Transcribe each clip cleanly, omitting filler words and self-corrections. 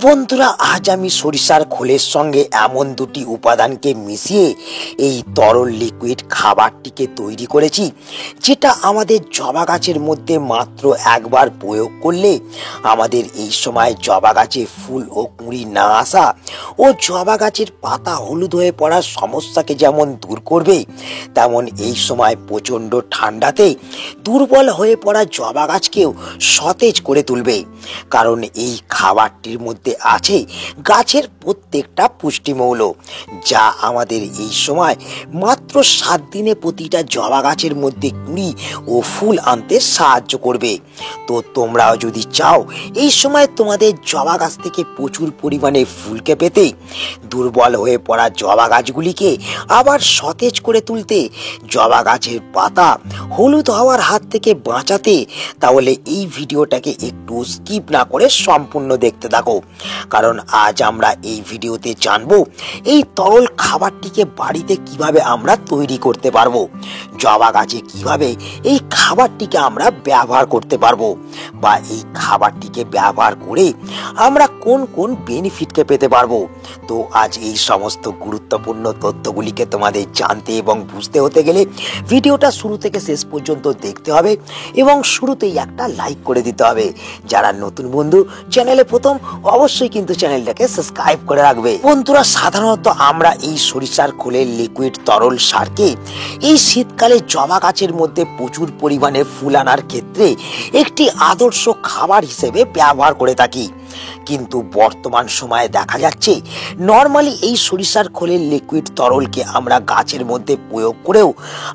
বন্ধুরা, আজ আমি সরিষার খোলের সঙ্গে এমন দুটি উপাদানকে মিশিয়ে এই তরল লিকুইড খাবারটিকে তৈরি করেছি, যেটা আমাদের জবা গাছের মধ্যে মাত্র একবার প্রয়োগ করলে আমাদের এই সময় জবা গাছে ফুল ও কুঁড়ি না আসা ও জবা গাছের পাতা হলুদ হয়ে পড়ার সমস্যাকে যেমন দূর করবে, তেমন এই সময় প্রচণ্ড ঠান্ডাতে দুর্বল হয়ে পড়া জবা গাছকেও সতেজ করে তুলবে। কারণ এই খাবারটির মধ্যে আছে গাছের প্রত্যেকটা পুষ্টিমৌল, যা আমাদের এই সময় মাত্র 7 দিনে প্রতিটা জবা গাছের মধ্যে কুঁড়ি ও ফুল আনতে সাহায্য করবে। তো তোমরাও যদি চাও এই সময় তোমাদের জবা গাছ থেকে প্রচুর পরিমাণে ফুলকে পেতে, দুর্বল হয়ে পড়া জবা গাছগুলিকে আবার সতেজ করে তুলতে, জবা গাছের পাতা হলুদ হওয়ার হাত থেকে বাঁচাতে, তাহলে এই ভিডিওটাকে একটু স্কিপ না করে সম্পূর্ণ দেখতে থাকো। কারণ আজ আমরা এই ভিডিওতে জানবো এই তরল খাবারটিকে বাড়িতে কিভাবে আমরা তৈরি করতে পারবো, জবা গাছে কিভাবে এই খাবারটিকে আমরা ব্যবহার করতে পারবো, বা এই খাবারটিকে ব্যবহার করে আমরা কোন কোন বেনিফিটকে পেতে পারবো। তো আজ এই সমস্ত গুরুত্বপূর্ণ তথ্যগুলিকে তোমাদের জানতে এবং বুঝতে হতে গেলে ভিডিওটা শুরু থেকে শেষ পর্যন্ত দেখতে হবে এবং শুরুতেই একটা লাইক করে দিতে হবে। যারা নতুন বন্ধু, চ্যানেলে প্রথম, অবশ্যই কিন্তু চ্যানেলটাকে সাবস্ক্রাইব করে রাখবে। বন্ধুরা, সাধারণত আমরা এই সরিষার খোলের লিকুইড তরল সারকে এই শীতকালে জবা গাছের মধ্যে প্রচুর পরিমাণে ফুল আনার ক্ষেত্রে একটি আদর্শ খাবার হিসেবে ব্যবহার করে থাকি। কিন্তু বর্তমান সময়ে দেখা যাচ্ছে নর্মালি এই সরিষার খোলের লিকুইড তরলকে আমরা গাছের মধ্যে প্রয়োগ করেও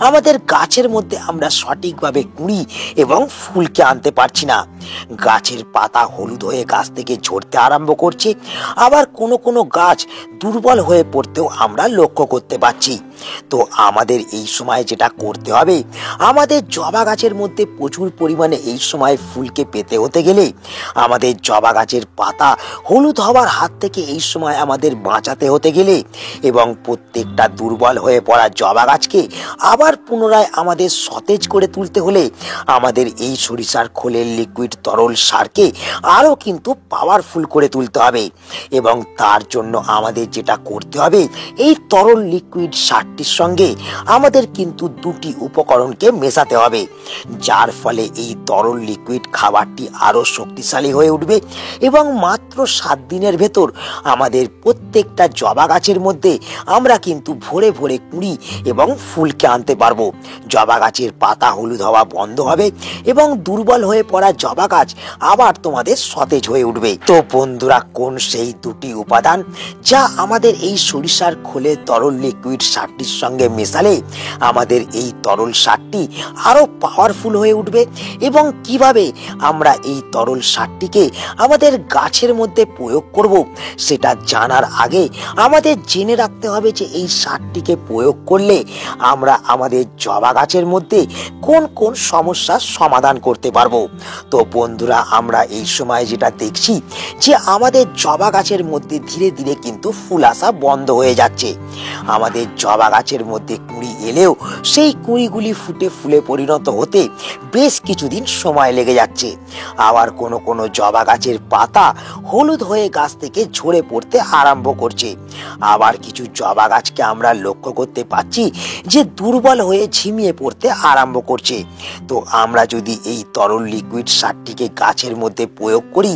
আমাদের গাছের মধ্যে আমরা সঠিকভাবে কুঁড়ি এবং ফুলকে আনতে পারছি না। গাছের পাতা হলুদ হয়ে গাছ থেকে ঝরতে আরম্ভ করছে, আবার কোনো কোনো গাছ দুর্বল হয়ে পড়তেও আমরা লক্ষ্য করতে পারছি। তো আমাদের এই সময় যেটা করতে হবে, আমাদের জবা গাছের মধ্যে প্রচুর পরিমাণে এই সময় ফুলকে পেতে হতে গেলে আমাদের জবা গাছের পাতা হলুদ হওয়ার হাত থেকে এই সময় আমাদের বাঁচাতে হতে গেলে এবং প্রত্যেকটা দুর্বল হয়ে পড়া জবা গাছকে আবার পুনরায় আমাদের সতেজ করে তুলতে হলে আমাদের এই সরিষার খোলের লিকুইড তরল সারকে আরও কিন্তু পাওয়ারফুল করে তুলতে হবে। এবং তার জন্য আমাদের যেটা করতে হবে, এই তরল লিকুইড সারটির সঙ্গে আমাদের কিন্তু দুটি উপকরণকে মেশাতে হবে, যার ফলে এই তরল লিকুইড খাবারটি আরও শক্তিশালী হয়ে উঠবে এবং মাত্র 7 দিনের ভেতর আমাদের প্রত্যেকটা জবা গাছের মধ্যে আমরা কিন্তু ভরে ভরে কুঁড়ি এবং ফুলকে আনতে পারবো। জবা গাছের পাতা হলুদ হওয়া বন্ধ হবে এবং দুর্বল হয়ে পড়া জবা গাছ আবার তোমাদের সতেজ হয়ে উঠবে। তো বন্ধুরা, কোন সেই দুটি উপাদান যা আমাদের এই সরিষার খোলের তরল লিকুইড সারটির সঙ্গে মেশালে আমাদের এই তরল সারটি আরো পাওয়ারফুল হয়ে উঠবে, এবং কিভাবে আমরা এই তরল সারটিকে আমাদের গাছের মধ্যে প্রয়োগ করব, সেটা জানার আগে আমাদের জেনে রাখতে হবে যে এই সারটিকে প্রয়োগ করলে আমরা আমাদের জবা গাছের মধ্যে কোন কোন সমস্যার সমাধান করতে পারবো। তো বন্ধুরা, আমরা এই সময় যেটা দেখছি যে আমাদের জবা গাছের মধ্যে ধীরে ধীরে কিন্তু ফুল আসা বন্ধ হয়ে যাচ্ছে। আমাদের জবা গাছের মধ্যে কুঁড়ি এলেও সেই কুঁড়িগুলি ফুটে ফুলে পরিণত হতে বেশ কিছুদিন সময় লেগে যাচ্ছে। আবার কোনো কোনো জবা গাছের পাতা হলুদ হয়ে গাছ থেকে ঝরে পড়তে আরম্ভ করছে। আবার কিছু জবা গাছকে আমরা লক্ষ্য করতে পাচ্ছি যে দুর্বল হয়ে ঝিমিয়ে পড়তে আরম্ভ করছে। তো আমরা যদি এই তরল লিকুইড সারটিকে গাছের মধ্যে প্রয়োগ করি,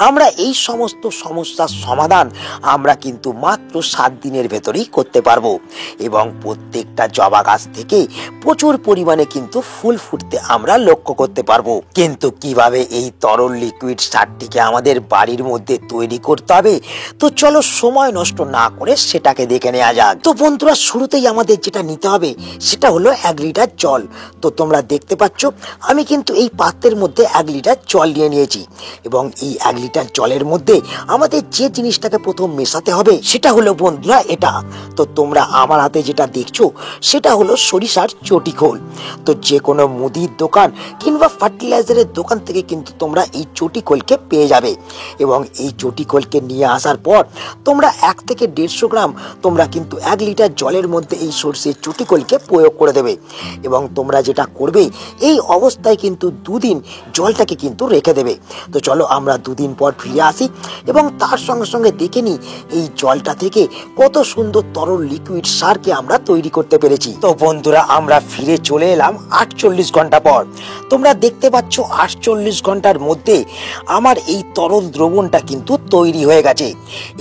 আমরা এই সমস্ত সমস্যার সমাধান আমরা কিন্তু মাত্র 7 দিনের ভেতরেই করতে পারবো এবং প্রত্যেকটা জবা গাছ থেকে প্রচুর পরিমাণে কিন্তু ফুল ফুটতে আমরা লক্ষ্য করতে পারবো। কিন্তু কিভাবে এই তরল লিকুইড সারটিকে আমাদের বাড়ির মধ্যে তৈরি করতে হবে, তো চলো সময় নষ্ট না করে সেটাকে দেখে নেওয়া যাক। তো বন্ধুরা, শুরুতেই আমাদের যেটা নিতে হবে সেটা হলো 1 লিটার জল। তো তোমরা দেখতে পাচ্ছ আমি কিন্তু এই পাত্রের মধ্যে 1 লিটার জল নিয়ে নিয়েছি এবং এই 1 লিটার জলের মধ্যে আমাদের যে জিনিসটাকে প্রথম মেশাতে হবে সেটা হলো বন্ধুরা এটা। তো তোমরা আমার হাতে যেটা দেখছো সেটা হলো সরিষার চটিখোল। তো যে কোনো মুদির দোকান কিংবা ফার্টিলাইজারের দোকান থেকে কিন্তু তোমরা এই চটিখোলকে পেয়ে যাবে। এবং এই চটিখোলকে নিয়ে আসার পর তোমরা 1 থেকে 150 গ্রাম তোমরা কিন্তু 1 লিটার জলের মধ্যে এই সরষের চটিখোলকে প্রয়োগ করে দেবে। এবং তোমরা যেটা করবে, এই অবস্থায় কিন্তু 2 দিন জলটাকে কিন্তু রেখে দেবে। তো চলো আমরা 2 দিন পর ফিরে আসি এবং তার সঙ্গে সঙ্গে দেখে নিই এই জলটা থেকে কত সুন্দর তরল লিকুইড সারকে আমরা তৈরি করতে পেরেছি। তো বন্ধুরা, আমরা ফিরে চলে এলাম 48 ঘন্টা পর। তোমরা দেখতে পাচ্ছ 48 ঘন্টার মধ্যে আমার এই তরল দ্রবণটা কিন্তু তৈরি হয়ে গেছে।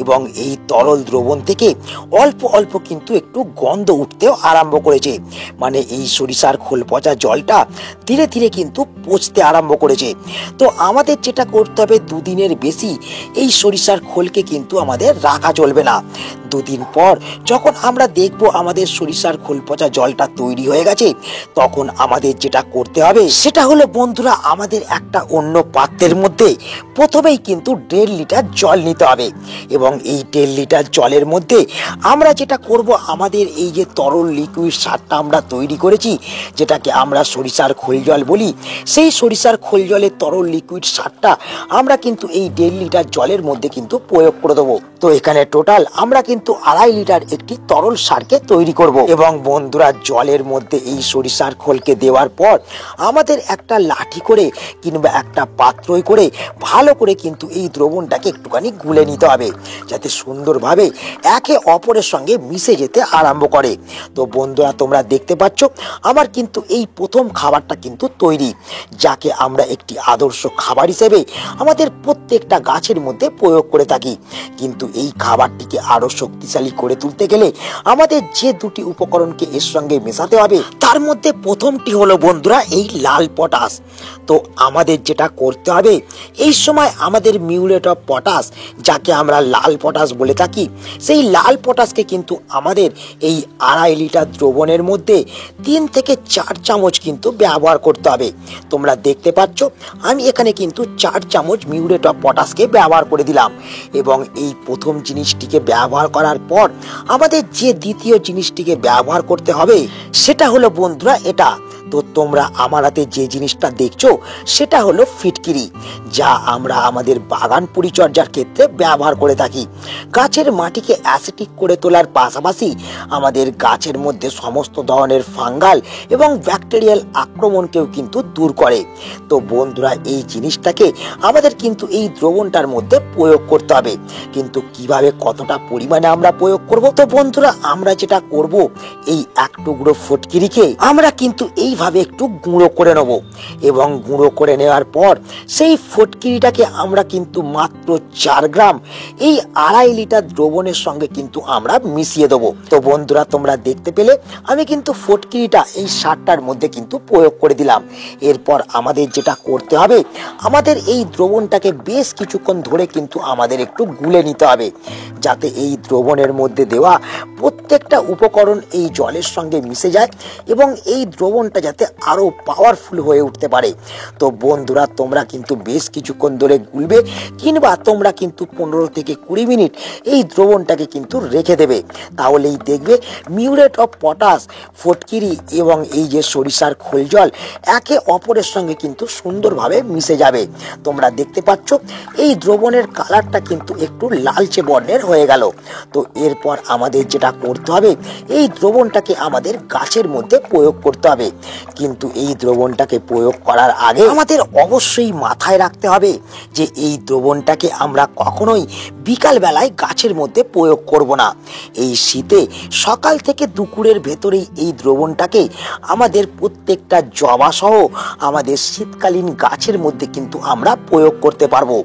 এবং এই তরল দ্রবণ থেকে অল্প অল্প কিন্তু একটু গন্ধ উঠতেও আরম্ভ করেছে। মানে এই সরিষার খোল পচা জলটা ধীরে ধীরে কিন্তু পচতে আরম্ভ করেছে। তো আমাদের যেটা করতে হবে, 2 দিনের বেশি এই সরিষার খোলকে কিন্তু আমাদের রাখা চলবে না। 2 দিন পর যখন আমরা দেখব আমাদের সরিষার খোল পচা জলটা তৈরি হয়ে গেছে, তখন আমাদের যেটা করতে হবে সেটা হলো বন্ধুরা, আমাদের একটা অন্য পাত্রের মধ্যে প্রথমেই কিন্তু 1.5 লিটার জল নিতে হবে। এবং এই 1.5 লিটার জলের মধ্যে আমরা যেটা করব, আমাদের এই যে তরল লিকুইড সারটা আমরা তৈরি করেছি, যেটাকে আমরা সরিষার খোল জল বলি, সেই সরিষার খোল জলের তরল লিকুইড সারটা আমরা কিন্তু এই 1.5 লিটার জলের মধ্যে কিন্তু প্রয়োগ করে দেবো। তো এখানে টোটাল আমরা কিন্তু 2.5 লিটার একটি তরল সারকে তৈরি করব। এবং বন্ধুরা, জলের মধ্যে এই সরিষার খোলকে দেওয়ার পর আমাদের একটা লাঠি করে কিংবা একটা পাত্রই করে ভালো করে কিন্তু এই দ্রবণটাকে একটুখানি গুলে নিতে হবে, যাতে সুন্দরভাবে একে অপরের সঙ্গে মিশে যেতে আরম্ভ করে। তো বন্ধুরা, তোমরা দেখতে পাচ্ছ আমার কিন্তু এই প্রথম খাবারটা কিন্তু তৈরি, যাকে আমরা একটি আদর্শ খাবার হিসেবে আমাদের প্রত্যেকটা গাছের মধ্যে প্রয়োগ করে থাকি। কিন্তু এই খাবারটিকে আরো শক্তিশালী করে তুলতে গেলে আমাদের যে 2টি উপকরণকে এর সঙ্গে মেশাতে হবে, তার মধ্যে প্রথমটি হলো বন্ধুরা এই লাল পটাশ। তো আমাদের যেটা করতে হবে, এই সময় আমাদের মিউরেট অফ পটাশ, যাকে আমরা লাল পটাশ বলে থাকি, সেই লাল পটাশকে কিন্তু আমাদের এই 2.5 লিটার দ্রবণের মধ্যে 3 থেকে 4 চামচ কিন্তু ব্যবহার করতে হবে। তোমরা দেখতে পাচ্ছ আমি এখানে কিন্তু 4 চামচ মিউরেট অফ পটাশকে ব্যবহার করে দিলাম। এবং এই প্রথম জিনিসটিকে ব্যবহার করার পর আমাদের যে দ্বিতীয় জিনিসটিকে ব্যবহার করতে হবে সেটা হলো বন্ধুরা এটা। তো তোমরা আমার হাতে যে জিনিসটা দেখছো সেটা হলো ফিটকিরি, যা আমরা আমাদের বাগান পরিচর্যার ক্ষেত্রে ব্যবহার করে থাকি। গাছের মাটিকে অ্যাসিডিক করে তোলার পাশাপাশি আমাদের গাছের মধ্যে সমস্ত ধরনের ফাঙ্গাল এবং ব্যাকটেরিয়াল আক্রমণকেও কিন্তু দূর করে। তো বন্ধুরা, এই জিনিসটাকে আমাদের কিন্তু এই দ্রবণটার মধ্যে প্রয়োগ করতে হবে। কিন্তু কিভাবে, কতটা পরিমাণে আমরা প্রয়োগ করব? তো বন্ধুরা, আমরা যেটা করব, এই 1 টুকরো ফটকিরিকে আমরা কিন্তু এইভাবে একটু গুঁড়ো করে নেব। এবং গুঁড়ো করে নেওয়ার পর সেই ফটকিরিটাকে আমরা কিন্তু মাত্র 4 গ্রাম এই 2.5 লিটার দ্রবণের সঙ্গে কিন্তু আমরা মিশিয়ে দেবো। তো বন্ধুরা, তোমরা দেখতে পেলে আমি কিন্তু ফটকিরিটা এই সারটার মধ্যে কিন্তু প্রয়োগ করে দিলাম। এরপর আমাদের যেটা করতে হবে, আমাদের এই দ্রবণটাকে বেশ কিছুক্ষণ ধরে কিন্তু আমাদের একটু গুলে নিতে হবে, যাতে এই দ্রবণের মধ্যে দেওয়া প্রত্যেকটা উপকরণ এই জলের সঙ্গে মিশে যায় এবং এই দ্রবণটা যাতে আরো পাওয়ারফুল হয়ে উঠতে পারে। তো বন্ধুরা, তোমরা কিন্তু বেশ কিছুক্ষণ ধরে গুলবে, কিংবা তোমরা কিন্তু 15 থেকে 20 মিনিট এই দ্রবণটাকে কিন্তু রেখে দেবে। তাহলেই দেখবে মিউরেট অফ পটাশ, ফটকিরি এবং এই যে সরিষার খোল জল একে অপরের সঙ্গে কিন্তু সুন্দরভাবে মিশে যাবে। তোমরা দেখতে পাচ্ছ এই দ্রবণের কালারটা কিন্তু একটু লালচে বর্ণের হয়ে গেল। তো এরপর আমাদের যেটা করতে হবে, এই দ্রবণটাকে আমাদের গাছের মধ্যে প্রয়োগ করতে হবে। কিন্তু এই দ্রবণটাকে প্রয়োগ করার আগে আমাদের অবশ্যই মাথায় রাখতে হবে যে এই দ্রবণটাকে আমরা কখনোই বিকাল বেলায় গাছের মধ্যে প্রয়োগ করব না। এই শীতে সকাল থেকে দুপুরের ভেতরেই এই দ্রবণটাকে আমাদের প্রত্যেকটা জবা সহ আমাদের শীতকালীন গাছের মধ্যে কিন্তু আমরা প্রয়োগ করতে পারবো।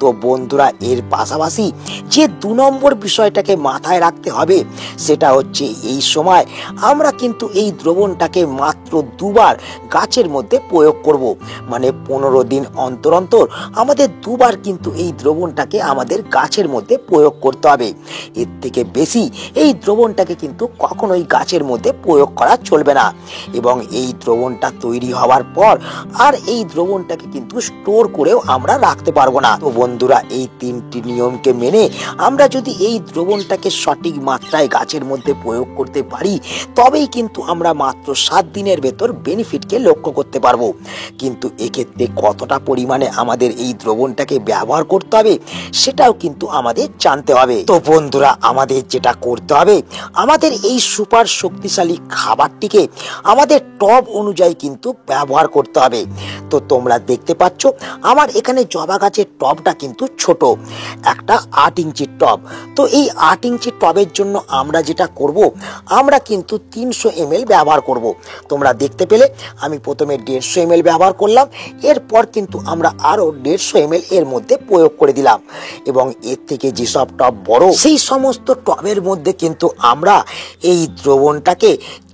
তো বন্ধুরা, এর পাশাপাশি যে 2 নম্বর বিষয়টাকে মাথায় রাখতে হবে সেটা হচ্ছে, এই সময় আমরা কিন্তু এই দ্রবণটাকে মাত্র 2 বার গাছের মধ্যে প্রয়োগ করব। মানে 15 দিন অন্তর অন্তর আমাদের 2 বার কিন্তু এই দ্রবণটাকে আমাদের গাছের মধ্যে প্রয়োগ করতে হবে। এর থেকে বেশি এই দ্রবণটাকে কিন্তু কখনোই গাছের মধ্যে প্রয়োগ করা চলবে না। এবং এই দ্রবণটা তৈরি হওয়ার পর আর এই দ্রবণটাকে কিন্তু স্টোর করেও আমরা রাখতে পারবো না। তো বন্ধুরা, এই 3টি নিয়মকে মেনে আমরা যদি এই দ্রবণটাকে সঠিক মাত্রায় গাছের মধ্যে প্রয়োগ করতে পারি, তবেই কিন্তু আমরা মাত্র 7 দিনের ভেতর বেনিফিটকে লক্ষ্য করতে পারবো। কিন্তু এক্ষেত্রে কতটা পরিমাণে আমাদের এই দ্রবণটাকে ব্যবহার করতে হবে সেটাও কিন্তু আমাদের জানতে হবে। তো বন্ধুরা, আমাদের যেটা করতে হবে, আমাদের এই সুপার শক্তিশালী খাবারটিকে আমাদের টব অনুযায়ী কিন্তু ব্যবহার করতে হবে। তো তোমরা দেখতে পাচ্ছ আমার এখানে জবা গাছের টবটা কিন্তু ছোট, একটা 8 ইঞ্চির টব। তো এই 8 ইঞ্চির টবের জন্য আমরা যেটা করব, আমরা কিন্তু 300 ml ব্যবহার করব। তোমরা দেখতে পেলে আমি প্রথমে 150 ml ব্যবহার করলাম, এরপর কিন্তু আমরা আরো 150 ml এর মধ্যে প্রয়োগ করে দিলাম। এবং এর থেকে যেসব টব বড়, সেই সমস্ত টবের মধ্যে কিন্তু আমরা এই দ্রবণটাকে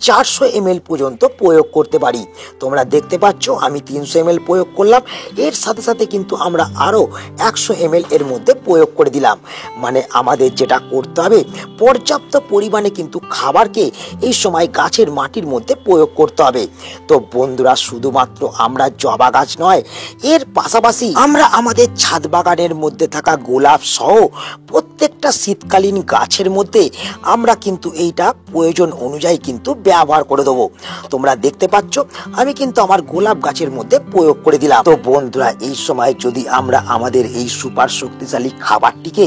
400 ml পর্যন্ত প্রয়োগ করতে পারি। তোমরা দেখতে পাচ্ছ আমি 300 ml প্রয়োগ করলাম, এর সাথে সাথে কিন্তু আমরা আরো 100 ml এর মধ্যে প্রয়োগ করে দিলাম। মানে আমাদের যেটা করতে হবে, পর্যাপ্ত পরিমাণে কিন্তু খাবারকে এই সময় গাছের মাটির মধ্যে প্রয়োগ করতে হবে। তো বন্ধুরা, শুধুমাত্র আমরা জবা গাছ নয়, এর পাশাপাশি আমরা আমাদের ছাদ বাগানের মধ্যে থাকা গোলাপ সহ প্রত্যেকটা শীতকালীন গাছের মধ্যে আমরা কিন্তু এইটা প্রয়োজন অনুযায়ী কিন্তু ব্যবহার করে দেবো। তোমরা দেখতে পাচ্ছ আমি কিন্তু আমার গোলাপ গাছের মধ্যে প্রয়োগ করে দিলাম। তো বন্ধুরা, এই সময় যদি আমরা আমাদের এই সুপার শক্তিশালী খাবারটিকে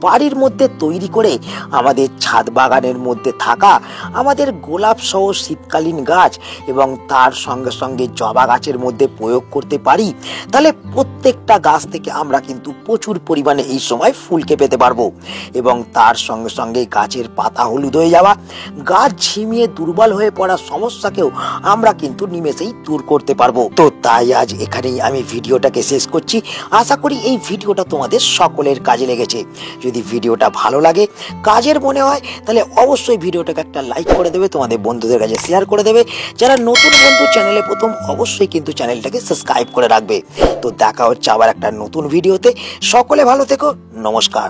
বাড়ির মধ্যে তৈরি করে আমাদের ছাদ বাগানের মধ্যে থাকা আমাদের গোলাপ সহ শীতকালীন গাছ এবং তার সঙ্গে সঙ্গে জবা গাছের মধ্যে প্রয়োগ করতে পারি, তাহলে প্রত্যেকটা গাছ থেকে আমরা কিন্তু প্রচুর পরিমাণে এই সময় ফুলকে পেতে পারবো। এবং তার সঙ্গে সঙ্গে গাছের পাতা হলুদ হয়ে যাওয়া, গাছ ঝিমিয়ে দুর্বল হয়ে পড়া সমস্যাকেও আমরা কিন্তু নিমেষেই দূর করতে পারবো। তো তাই আজ এখানেই আমি ভিডিওটাকে শেষ করছি। আশা করি এই ভিডিওটা তোমাদের সকলের কাজে লেগেছে। যদি ভিডিওটা ভালো লাগে, কাজের মনে হয়, তাহলে অবশ্যই ভিডিওটাকে একটা লাইক করে দেবে, তোমাদের বন্ধুদের কাছে শেয়ার করে দেবে। যারা নতুন বন্ধু চ্যানেলে প্রথম, অবশ্যই কিন্তু চ্যানেলটাকে সাবস্ক্রাইব করে রাখবে। তো দেখা হচ্ছে আবার একটা নতুন ভিডিওতে। সকলে ভালো থেকো, নমস্কার।